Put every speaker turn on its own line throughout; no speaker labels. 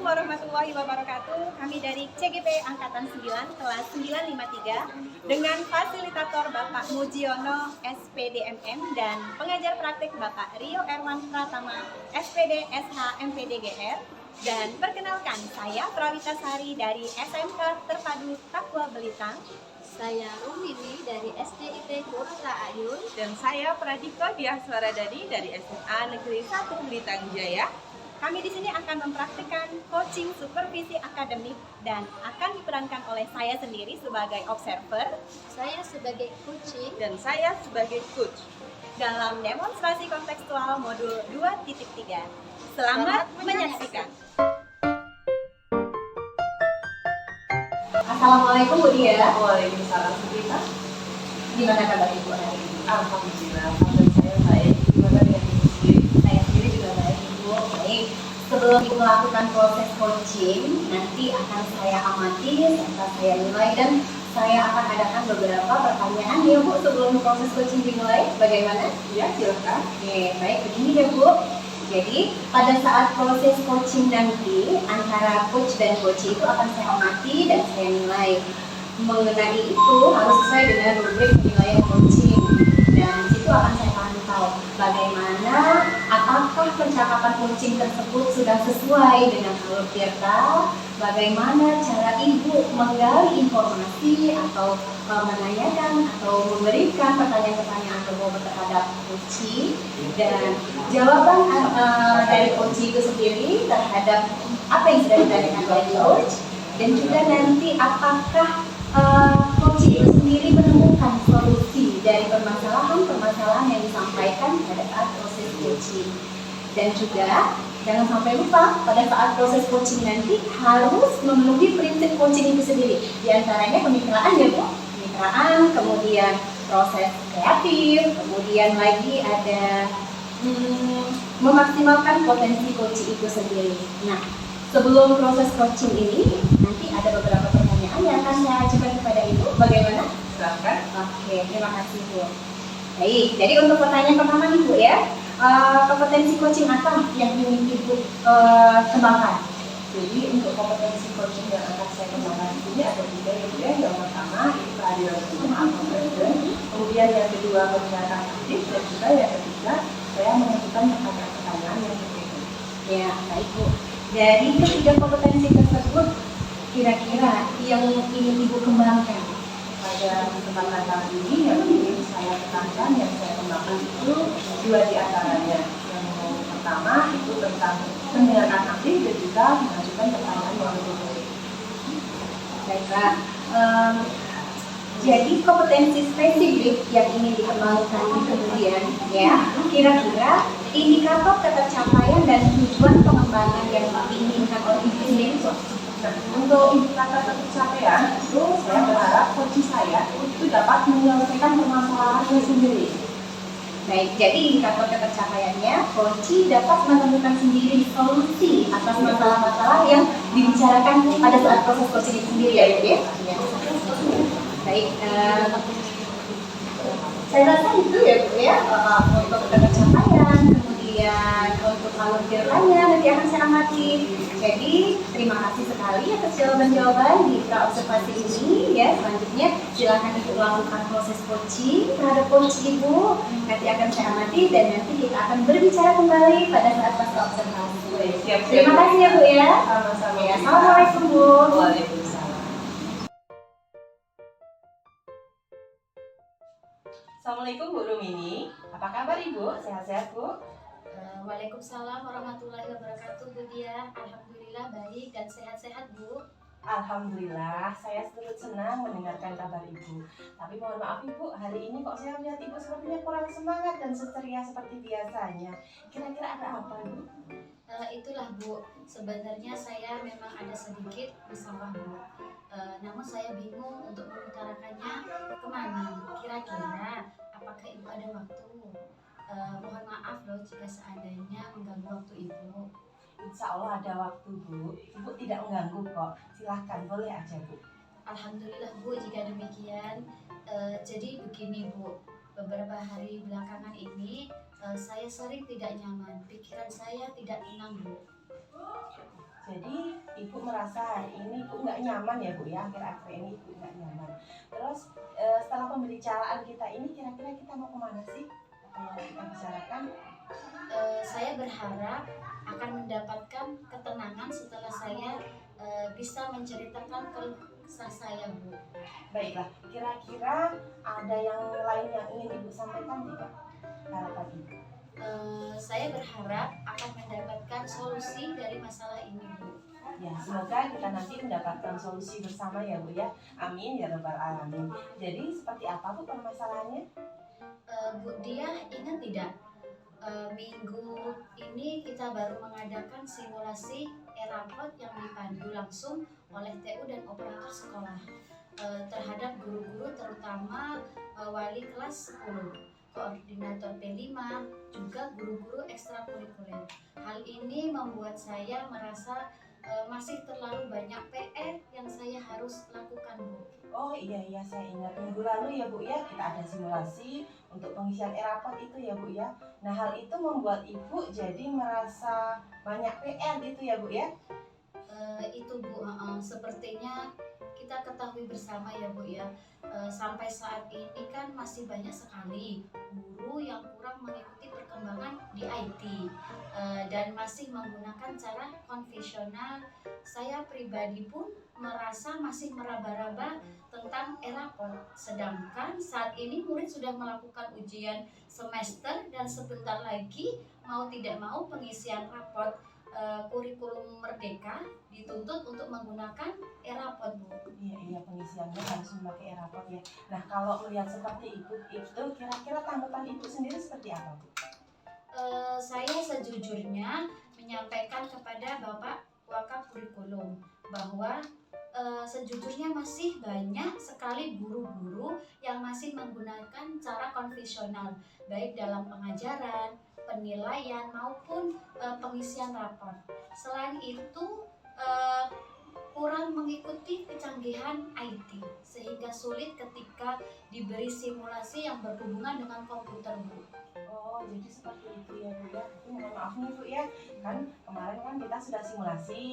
Assalamualaikum warahmatullahi wabarakatuh. Kami dari CGP Angkatan 9 kelas 953 dengan fasilitator Bapak Mujiono SPDMM dan pengajar praktik Bapak Rio Erwan Pratama SPD SH MPDGR. Dan perkenalkan, saya Prawita Sari dari SMK Terpadu Takwa Belitang.
Saya Rumini dari SDIT Kota Ayun.
Dan saya Pradipta Diaswaradadi dari SMA Negeri 1 Belitang Jaya.
Kami di sini akan mempraktikkan coaching supervisi akademik dan akan diperankan oleh saya sendiri sebagai observer,
Saya sebagai coaching,
Dan saya sebagai coach.
dalam demonstrasi kontekstual modul 2.3. Selamat menyaksikan. Assalamualaikum Bu Dia.
Waalaikumsalam Kita.
Gimana kabar Ibu hari ini?
Alhamdulillah, kabar saya baik. Gimana dengan Ibu sendiri?
Saya sendiri juga baik Ibu. Baik. Sebelum Ibu melakukan proses coaching, nanti akan saya amati serta saya nilai dan saya akan adakan beberapa pertanyaan ya Bu sebelum proses coaching dimulai. Bagaimana?
Ya, silakan.
Oke, baik begini deh Bu. Jadi pada saat proses coaching nanti antara coach dan coachee itu akan saya amati dan saya nilai. Mengenai itu harus sesuai dengan rubrik penilaian coaching dan situ akan saya pantau bagaimana apakah pencakapan coaching tersebut sudah sesuai dengan alur Tirta, bagaimana cara Ibu menggali informasi atau menanyakan atau memberikan pertanyaan-pertanyaan terhadap coaching dan jawaban dari coaching itu sendiri terhadap apa yang sudah ditanyakan oleh coach, dan juga nanti apakah coaching itu sendiri menemukan solusi dari permasalahan-permasalahan yang disampaikan pada saat proses coaching. Dan juga jangan sampai lupa pada saat proses coaching nanti harus memenuhi prinsip coaching itu sendiri. Di antaranya kemitraan ya Bu, kemitraan, kemudian proses kreatif, kemudian lagi ada memaksimalkan potensi coaching itu sendiri. Nah, sebelum proses coaching ini nanti ada beberapa pertanyaan yang akan saya ajukan kepada Ibu. Bagaimana?
Silakan.
Oke, terima kasih Bu. Baik, jadi untuk pertanyaan pertama nih Bu ya, kompetensi coaching apa yang ingin Ibu kembangkan?
Jadi untuk kompetensi coaching yang akan saya kembangkan ini ada 3 ya. Yang pertama itu kehadiran hukum atau present, kemudian yang kedua penyiaran aktif, dan juga yang ketiga saya mengajukan pertanyaan-pertanyaan yang berbeda.
Ya, baik Bu. Dari ketiga kompetensi tersebut, kira-kira yang ingin Ibu kembangkan?
Pada kesempatan kali ini yang ingin saya tekankan, yang saya kembangkan itu 2 di antaranya. Yang pertama itu tentang pendengaran aktif dan juga mengajukan pertanyaan melalui tulis.
Baiklah. Jadi kompetensi spesifik yang ingin dikembangkan di kemudian ya, kira-kira indikator ketercapaian dan tujuan pengembangan yang diinginkan oleh Ibu sendiri.
Nah, untuk indikator pencapaian itu saya berharap coach saya itu dapat menyelesaikan permasalahannya sendiri.
Baik, jadi indikator ketercapaiannya, coach dapat menemukan sendiri solusi atas masalah-masalah yang dibicarakan pada saat proses coaching itu sendiri ya Bu ya. Baik, saya rasa itu ya Bu ya, untuk ketercapaian, kemudian untuk alur Tirtanya nanti akan saya amati. Jadi terima kasih sekali atas jawaban-jawaban di pra-observasi ini ya. Selanjutnya silakan Ibu lakukan proses coaching terhadap coach Ibu. Nanti akan saya amati dan nanti kita akan berbicara kembali pada saat pra-observasi.
Siap.
Terima kasih ya Bu ya.
Sama-sama.
Ya, assalamualaikum Bu.
Waalaikumsalam. Assalamualaikum Bu Rumini. Apa kabar Ibu? Sehat-sehat Bu?
Waalaikumsalam warahmatullahi wabarakatuh Bu Dia. Alhamdulillah baik dan sehat-sehat Bu.
Alhamdulillah, saya turut senang mendengarkan kabar Ibu. Tapi mohon maaf Ibu, hari ini kok saya melihat Ibu sepertinya kurang semangat dan ceria seperti biasanya. Kira-kira ada apa Bu?
Itulah Bu, sebenarnya saya memang ada sedikit masalah Bu. Namun saya bingung untuk mengutarakannya kemana. Kira-kira apakah Ibu ada waktu? Mohon maaf loh jika seandainya mengganggu waktu Ibu.
Insya Allah ada waktu Bu. Ibu tidak mengganggu kok. Silahkan, boleh aja Bu.
Alhamdulillah Bu, jika demikian. Jadi begini Bu, beberapa hari belakangan ini saya sering tidak nyaman, pikiran saya tidak tenang Bu.
Jadi Ibu merasa hari ini Ibu nggak nyaman ya Bu ya, akhir-akhir ini Ibu nggak nyaman. Terus setelah pembicaraan kita ini kira-kira kita mau kemana sih? Apa yang kita bicarakan?
Saya berharap akan mendapatkan ketenangan setelah saya bisa menceritakan keluh kesah saya, Bu.
Baiklah, kira-kira ada yang lain yang ingin Ibu sampaikan tidak? Harapan Ibu.
Saya berharap akan mendapatkan solusi dari masalah ini, Bu.
Ya, semoga kita nanti mendapatkan solusi bersama ya Bu ya. Amin ya rabbal alamin. Jadi seperti apa Bu permasalahannya?
Bu Dia ingat tidak? Minggu ini kita baru mengadakan simulasi e-rapot yang dipandu langsung oleh TU dan operator sekolah terhadap guru-guru, terutama wali kelas 10, koordinator P5, juga guru-guru ekstrakurikuler. Hal ini membuat saya merasa masih terlalu banyak PR yang saya harus lakukan, Bu.
Oh iya saya ingat minggu lalu ya Bu ya, kita ada simulasi untuk pengisian e-rapot itu ya Bu ya. Nah hal itu membuat Ibu jadi merasa banyak PR gitu ya Bu ya.
Itu Bu, sepertinya kita ketahui bersama ya Bu ya, sampai saat ini kan masih banyak sekali guru yang kurang mengikuti perkembangan di IT dan masih menggunakan cara konvensional. Saya pribadi pun merasa masih meraba-raba tentang e-rapot, sedangkan saat ini murid sudah melakukan ujian semester dan sebentar lagi mau tidak mau pengisian rapot kurikulum merdeka dituntut untuk menggunakan e-rapot, Bu.
Iya pengisiannya harus memakai e-rapot ya. Nah kalau melihat seperti itu kira-kira tanggapan Ibu sendiri seperti apa Bu?
Saya sejujurnya menyampaikan kepada Bapak Wakaf Kurikulum bahwa sejujurnya masih banyak sekali guru-guru yang masih menggunakan cara konvensional, baik dalam pengajaran, penilaian maupun pengisian rapor. Selain itu kurang mengikuti kecanggihan IT sehingga sulit ketika diberi simulasi yang berhubungan dengan komputer, Bu.
Oh jadi seperti itu ya Bu ya. Tapi mohon maaf nih Bu ya, kan kemarin kan kita sudah simulasi.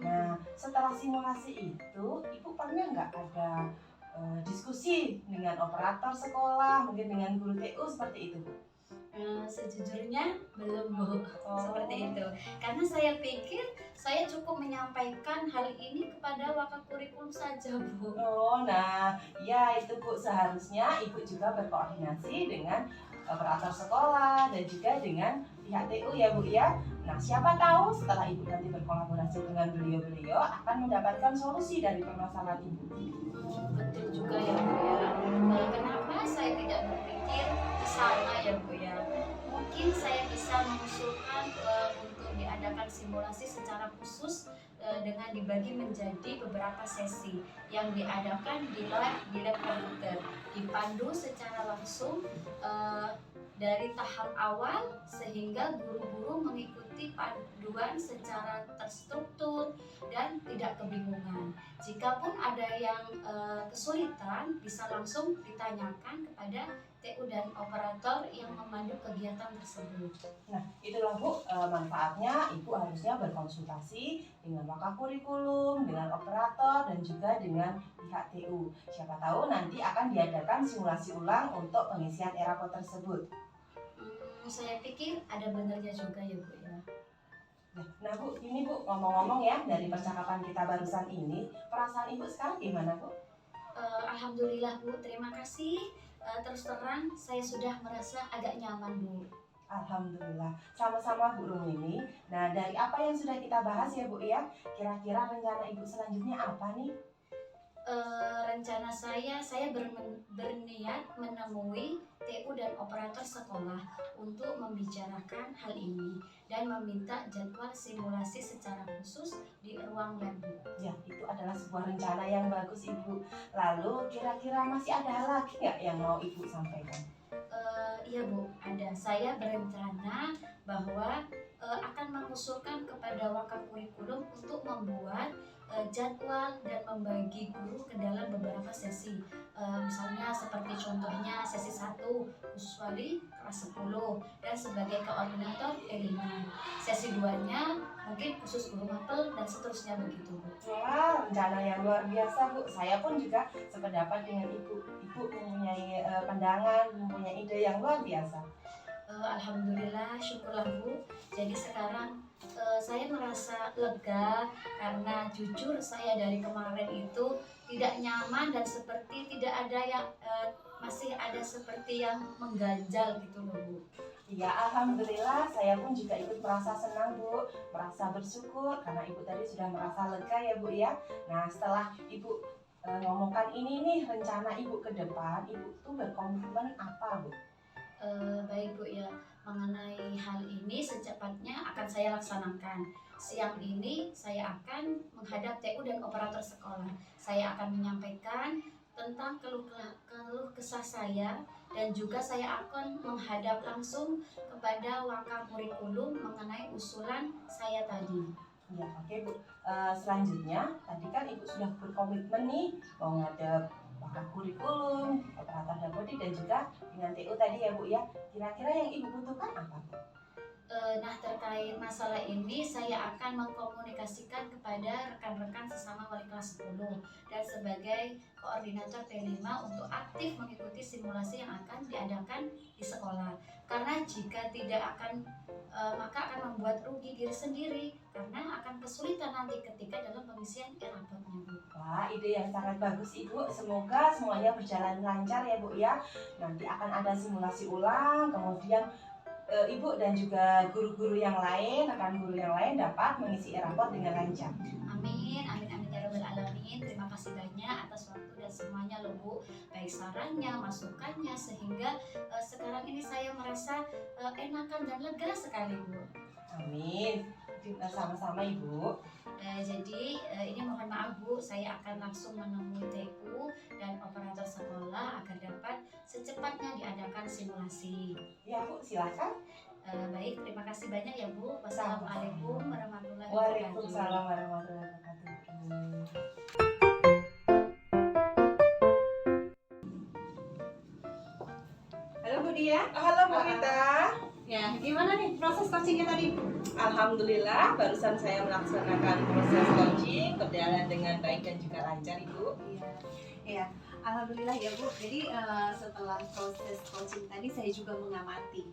Nah setelah simulasi itu Ibu pernah nggak ada diskusi dengan operator sekolah, mungkin dengan guru TU seperti itu Bu?
Sejujurnya belum, Bu. Seperti itu, karena saya pikir saya cukup menyampaikan hal ini kepada Wakaf Kurikulum saja, Bu.
Oh nah ya itu Bu, seharusnya Ibu juga berkoordinasi dengan operator sekolah dan juga dengan pihak TU ya Bu ya. Nah siapa tahu setelah Ibu nanti berkolaborasi dengan beliau-beliau akan mendapatkan solusi dari permasalahan Ibu.
Betul juga ya, Bu ya. Kenapa saya tidak berpikir ke sana ya, Bu ya? Mungkin saya bisa mengusulkan untuk diadakan simulasi secara khusus dengan dibagi menjadi beberapa sesi yang diadakan di lab komputer, dipandu secara langsung dari tahap awal sehingga guru-guru mengikuti panduan secara terstruktur dan tidak kebingungan. Jikapun ada yang kesulitan, bisa langsung ditanyakan kepada TU dan operator yang memandu kegiatan tersebut.
Nah itulah Bu, manfaatnya Ibu harusnya berkonsultasi dengan Wakaf Kurikulum, dengan operator dan juga dengan pihak TU. Siapa tahu nanti akan diadakan simulasi ulang untuk pengisian e-rapot tersebut.
Saya pikir ada benarnya juga ya Bu ya.
Nah Bu, ini Bu ngomong-ngomong ya, dari percakapan kita barusan ini, perasaan Ibu sekarang gimana Bu?
Alhamdulillah Bu, terima kasih. Terus terang saya sudah merasa agak nyaman, Bu.
Alhamdulillah, sama-sama Bu Rumini. Nah dari apa yang sudah kita bahas ya Bu ya, kira-kira rencana Ibu selanjutnya apa nih?
Rencana saya berniat menemui TU dan operator sekolah untuk membicarakan hal ini dan meminta jadwal simulasi secara khusus di ruang lab.
Ya, itu adalah sebuah rencana yang bagus Ibu. Lalu kira-kira masih ada hal lagi nggak yang mau Ibu sampaikan?
Iya Bu, ada. Saya berencana bahwa akan mengusulkan kepada Wakaf Kurikulum untuk membuat jadwal dan membagi guru ke dalam beberapa sesi. Misalnya seperti contohnya sesi 1 khusus wali kelas 10 dan sebagai koordinator P5. Sesi 2-nya mungkin khusus guru mapel dan seterusnya begitu, Bu.
Wah, rencana yang luar biasa, Bu. Saya pun juga sependapat dengan Ibu. Ibu mempunyai pandangan, mempunyai ide yang luar biasa.
Alhamdulillah, syukurlah Bu. Jadi sekarang saya merasa lega karena jujur saya dari kemarin itu tidak nyaman dan seperti tidak ada yang masih ada seperti yang mengganjal gitu loh, Bu.
Ya, alhamdulillah saya pun juga ikut merasa senang, Bu, merasa bersyukur karena Ibu tadi sudah merasa lega ya, Bu ya. Nah, setelah Ibu ngomongkan ini nih rencana Ibu ke depan, Ibu tuh berkomitmen apa, Bu?
Baik Bu ya, mengenai hal ini secepatnya akan saya laksanakan. Siang ini saya akan menghadap TU dan operator sekolah. Saya akan menyampaikan tentang keluh kesah saya dan juga saya akan menghadap langsung kepada wakil kurikulum mengenai usulan saya tadi.
Ya, oke Bu. Selanjutnya, tadi kan Ibu sudah berkomitmen nih mau ngadep pakar kurikulum, operator dapodik dan juga dengan TU tadi ya Bu ya. Kira-kira yang Ibu butuhkan apa, Bu?
Nah, terkait masalah ini saya akan mengkomunikasikan kepada rekan-rekan sesama wali kelas 10 dan sebagai koordinator P5 untuk aktif mengikuti simulasi yang akan diadakan di sekolah. Karena jika tidak akan maka akan membuat rugi diri sendiri karena akan kesulitan nanti ketika dalam pengisian e-rapotnya, Bu.
Wah, ide yang sangat bagus Ibu. Semoga semuanya berjalan lancar ya Bu ya. Nanti akan ada simulasi ulang, kemudian Ibu dan juga guru-guru yang lain, rekan guru yang lain dapat mengisi e-raport dengan lancar.
Amin, amin, amin ya rabbal alamin. Terima kasih banyak atas waktu dan semuanya loh Bu. Baik sarannya, masukannya sehingga sekarang ini saya merasa enakan dan lega sekali Bu.
Amin. Sama-sama Ibu.
Jadi ini mohon maaf Bu, saya akan langsung menemui TU dan operator sekolah agar dapat secepatnya diadakan simulasi.
Ya Bu, silakan.
Baik, terima kasih banyak ya Bu. Wassalamualaikum warahmatullahi wabarakatuh.
Waalaikumsalam warahmatullahi wabarakatuh.
Halo Bu Dia.
Halo Bu Rita.
Ya, gimana nih proses coachingnya tadi?
Alhamdulillah, barusan saya melaksanakan proses coaching berjalan dengan baik dan juga lancar Ibu.
Iya, alhamdulillah ya Bu. Jadi setelah proses coaching tadi saya juga mengamati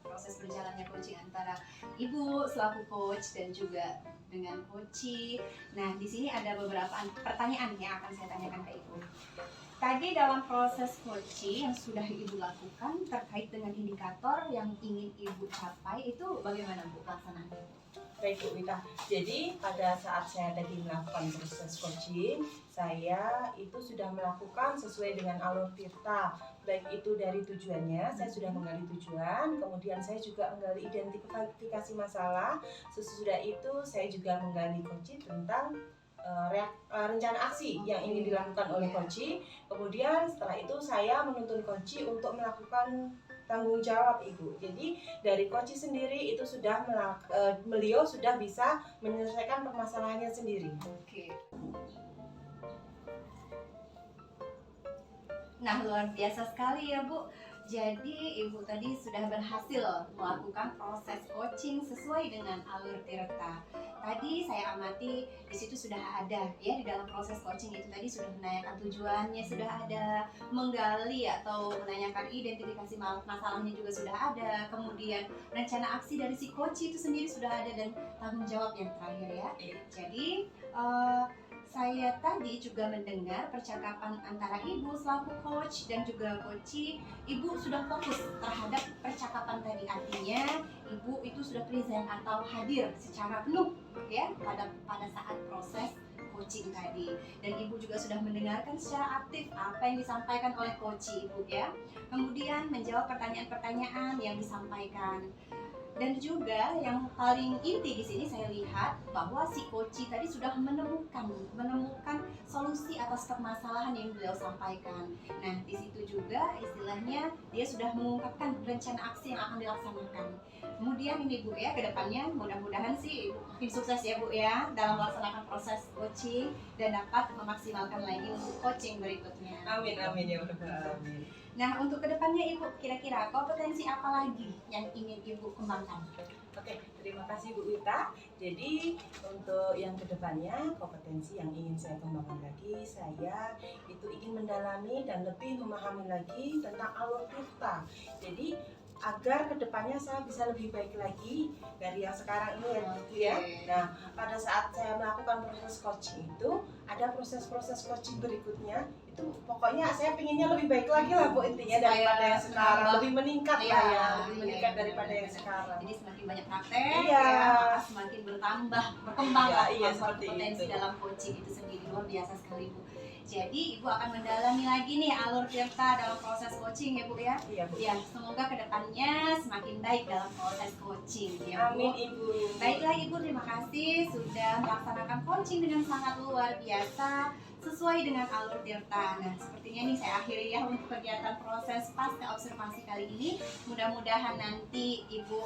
proses berjalannya coaching antara Ibu selaku coach dan juga dengan coachee. Nah, di sini ada beberapa pertanyaan yang akan saya tanyakan ke Ibu. Tadi dalam proses coaching yang sudah Ibu lakukan terkait dengan indikator yang ingin Ibu capai itu bagaimana Bu pelaksanaannya?
Baik Bu Rita, jadi pada saat saya tadi melakukan proses coaching, saya itu sudah melakukan sesuai dengan alur Tirta. Baik itu dari tujuannya, saya sudah menggali tujuan, kemudian saya juga menggali identifikasi masalah. Sesudah itu saya juga menggali coaching tentang rencana aksi yang ingin dilakukan oleh coaching. Kemudian setelah itu saya menuntun coaching untuk melakukan tanggung jawab Ibu. Jadi dari coaching sendiri itu sudah beliau sudah bisa menyelesaikan permasalahannya sendiri.
Oke. Nah, luar biasa sekali ya Bu. Jadi Ibu tadi sudah berhasil melakukan proses coaching sesuai dengan alur Tirta. Tadi saya amati di situ sudah ada ya, di dalam proses coaching itu tadi sudah menanyakan tujuannya, sudah ada menggali atau menanyakan identifikasi masalahnya juga sudah ada. Kemudian rencana aksi dari si coach itu sendiri sudah ada dan tanggung jawab yang terakhir ya. Jadi saya tadi juga mendengar percakapan antara Ibu selaku coach dan juga coachee. Ibu sudah fokus terhadap percakapan tadi, artinya Ibu itu sudah present atau hadir secara penuh ya pada saat proses coaching tadi, dan Ibu juga sudah mendengarkan secara aktif apa yang disampaikan oleh coachee Ibu ya. Kemudian menjawab pertanyaan-pertanyaan yang disampaikan. Dan juga yang paling inti di sini saya lihat bahwa si Koci tadi sudah menemukan solusi atas permasalahan yang beliau sampaikan. Nah, di situ juga istilahnya dia sudah mengungkapkan rencana aksi yang akan dilaksanakan. Kemudian ini Bu ya, kedepannya mudah-mudahan sih makin sukses ya Bu ya dalam melaksanakan proses coaching dan dapat memaksimalkan lagi untuk coaching berikutnya.
Amin amin ya Rabbal alamin.
Nah, untuk kedepannya Ibu, kira-kira kompetensi apa lagi yang ingin Ibu kembangkan?
Oke, terima kasih Bu Wita. Jadi untuk yang kedepannya kompetensi yang ingin saya kembangkan lagi, saya itu ingin mendalami dan lebih memahami lagi tentang alur tirta. Jadi agar kedepannya saya bisa lebih baik lagi dari yang sekarang ini ya Bu ya. Nah, pada saat saya melakukan proses coaching itu ada proses-proses coaching berikutnya itu pokoknya saya pinginnya lebih baik lagi lah Bu intinya daripada yang sekarang, lebih meningkat lah ya, lebih meningkat daripada yang sekarang.
Jadi semakin banyak praktek,
Iya.
ya, maka semakin berkembang
Iya,
lah
iya,
kemampuan
seperti
potensi
itu.
dalam coaching itu sendiri. Luar biasa sekali Bu. Jadi Ibu akan mendalami lagi nih alur tirta dalam proses coaching ya Bu ya.
Iya Bu.
Ya, semoga kedepannya semakin baik dalam proses coaching ya Bu.
Amin Ibu.
Baiklah Ibu, terima kasih sudah melaksanakan coaching dengan sangat luar biasa sesuai dengan alur tirta. Nah, sepertinya nih saya akhiri ya untuk kegiatan proses pasca observasi kali ini. Mudah-mudahan nanti Ibu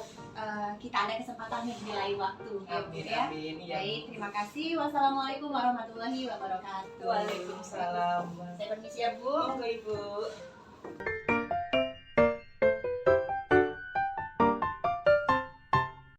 kita ada kesempatan nih di lain waktu ya Bu
Amin
ya.
amin. Iya, Bu.
Baik, terima kasih. Wassalamualaikum warahmatullahi wabarakatuh.
Waalaikumsalam.
Saya permisi ya Bu.
Monggo Ibu.